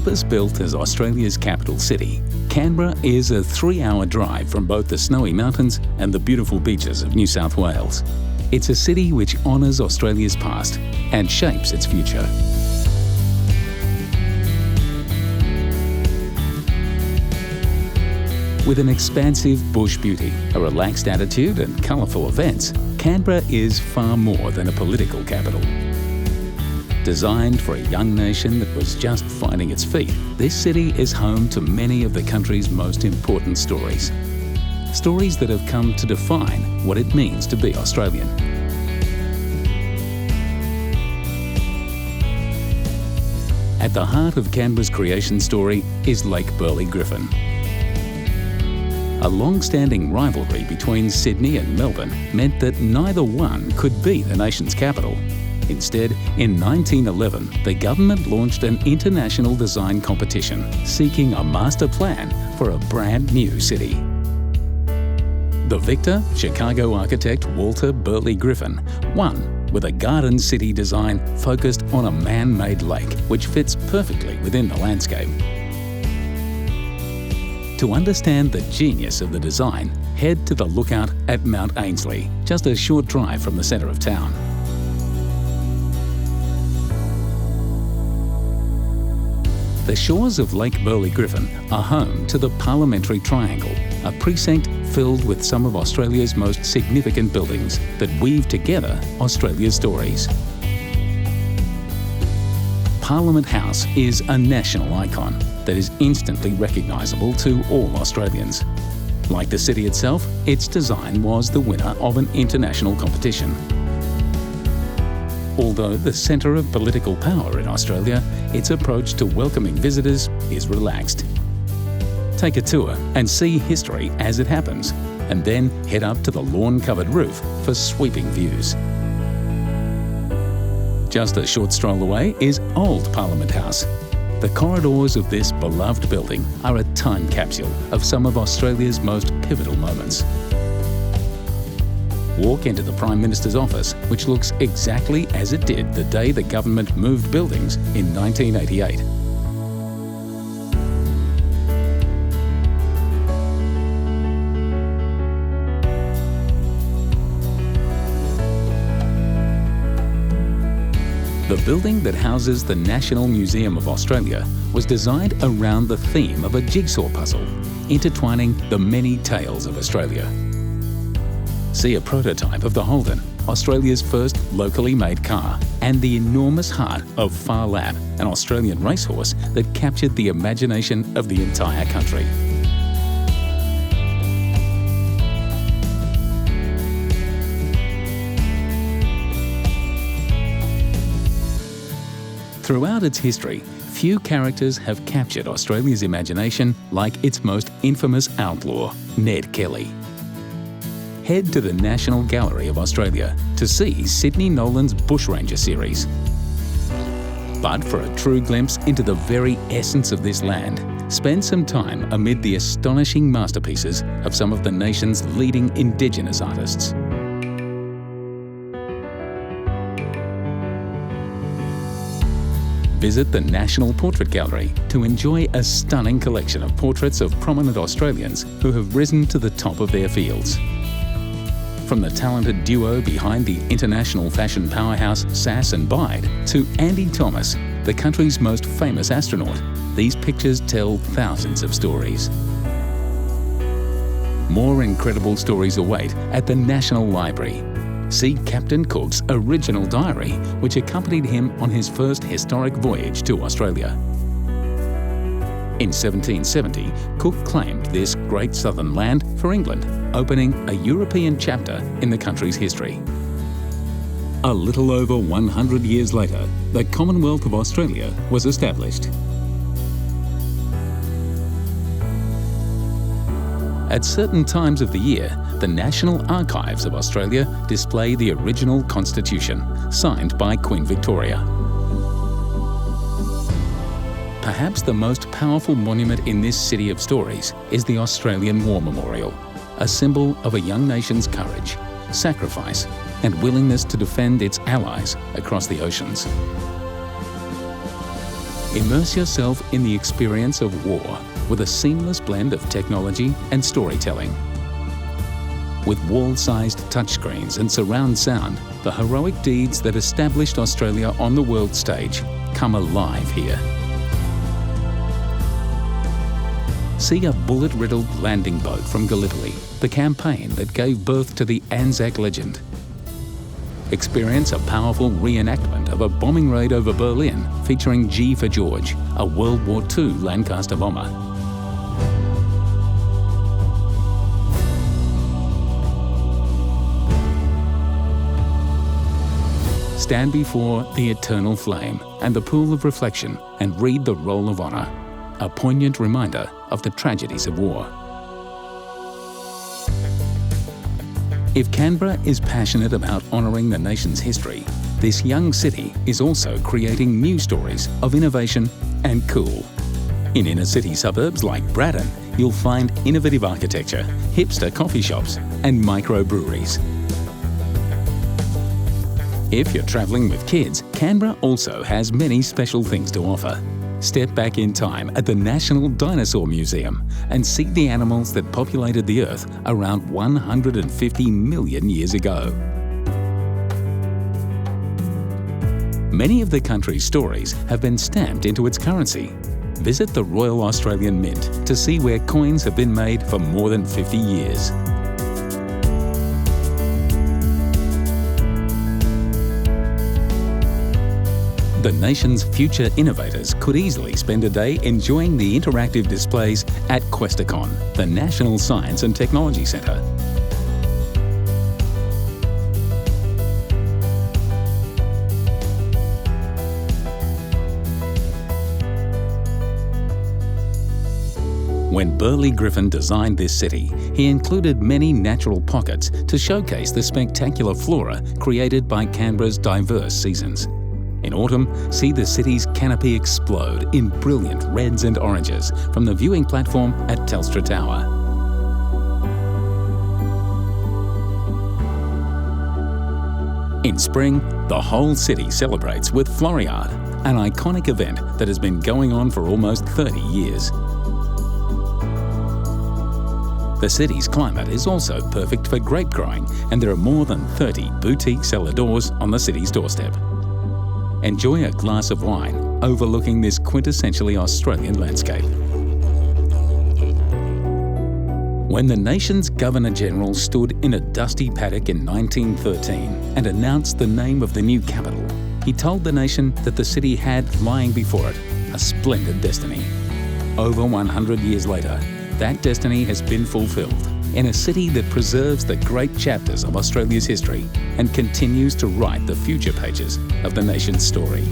Purpose-built as Australia's capital city, Canberra is a 3-hour drive from both the snowy mountains and the beautiful beaches of New South Wales. It's a city which honours Australia's past and shapes its future. With an expansive bush beauty, a relaxed attitude and colourful events, Canberra is far more than a political capital. Designed for a young nation that was just finding its feet, this city is home to many of the country's most important stories. Stories that have come to define what it means to be Australian. At the heart of Canberra's creation story is Lake Burley-Griffin. A long-standing rivalry between Sydney and Melbourne meant that neither one could be the nation's capital. Instead, in 1911, the government launched an international design competition seeking a master plan for a brand new city. The victor, Chicago architect Walter Burley Griffin, won with a garden city design focused on a man-made lake, which fits perfectly within the landscape. To understand the genius of the design, head to the lookout at Mount Ainslie, just a short drive from the centre of town. The shores of Lake Burley-Griffin are home to the Parliamentary Triangle, a precinct filled with some of Australia's most significant buildings that weave together Australia's stories. Parliament House is a national icon that is instantly recognisable to all Australians. Like the city itself, its design was the winner of an international competition. Although the centre of political power in Australia, its approach to welcoming visitors is relaxed. Take a tour and see history as it happens, and then head up to the lawn-covered roof for sweeping views. Just a short stroll away is Old Parliament House. The corridors of this beloved building are a time capsule of some of Australia's most pivotal moments. Walk into the Prime Minister's office, which looks exactly as it did the day the government moved buildings in 1988. The building that houses the National Museum of Australia was designed around the theme of a jigsaw puzzle, intertwining the many tales of Australia. See a prototype of the Holden, Australia's first locally made car, and the enormous heart of Phar Lap, an Australian racehorse that captured the imagination of the entire country. Throughout its history, few characters have captured Australia's imagination like its most infamous outlaw, Ned Kelly. Head to the National Gallery of Australia to see Sidney Nolan's Bushranger series. But for a true glimpse into the very essence of this land, spend some time amid the astonishing masterpieces of some of the nation's leading Indigenous artists. Visit the National Portrait Gallery to enjoy a stunning collection of portraits of prominent Australians who have risen to the top of their fields. From the talented duo behind the international fashion powerhouse Sass and Bide to Andy Thomas, the country's most famous astronaut, these pictures tell thousands of stories. More incredible stories await at the National Library. See Captain Cook's original diary, which accompanied him on his first historic voyage to Australia. In 1770, Cook claimed this great southern land for England, opening a European chapter in the country's history. A little over 100 years later, the Commonwealth of Australia was established. At certain times of the year, the National Archives of Australia display the original Constitution, signed by Queen Victoria. Perhaps the most powerful monument in this city of stories is the Australian War Memorial, a symbol of a young nation's courage, sacrifice, and willingness to defend its allies across the oceans. Immerse yourself in the experience of war with a seamless blend of technology and storytelling. With wall-sized touchscreens and surround sound, the heroic deeds that established Australia on the world stage come alive here. See a bullet-riddled landing boat from Gallipoli, the campaign that gave birth to the Anzac legend. Experience a powerful reenactment of a bombing raid over Berlin featuring G for George, a World War II Lancaster bomber. Stand before the eternal flame and the pool of reflection and read the Roll of Honour, a poignant reminder of the tragedies of war. If Canberra is passionate about honouring the nation's history, this young city is also creating new stories of innovation and cool. In inner-city suburbs like Braddon, you'll find innovative architecture, hipster coffee shops and microbreweries. If you're travelling with kids, Canberra also has many special things to offer. Step back in time at the National Dinosaur Museum and see the animals that populated the Earth around 150 million years ago. Many of the country's stories have been stamped into its currency. Visit the Royal Australian Mint to see where coins have been made for more than 50 years. The nation's future innovators could easily spend a day enjoying the interactive displays at Questacon, the National Science and Technology Centre. When Burley Griffin designed this city, he included many natural pockets to showcase the spectacular flora created by Canberra's diverse seasons. In autumn, see the city's canopy explode in brilliant reds and oranges from the viewing platform at Telstra Tower. In spring, the whole city celebrates with Floriade, an iconic event that has been going on for almost 30 years. The city's climate is also perfect for grape growing, and there are more than 30 boutique cellar doors on the city's doorstep. Enjoy a glass of wine overlooking this quintessentially Australian landscape. When the nation's Governor-General stood in a dusty paddock in 1913 and announced the name of the new capital, he told the nation that the city had lying before it a splendid destiny. Over 100 years later, that destiny has been fulfilled in a city that preserves the great chapters of Australia's history and continues to write the future pages of the nation's story.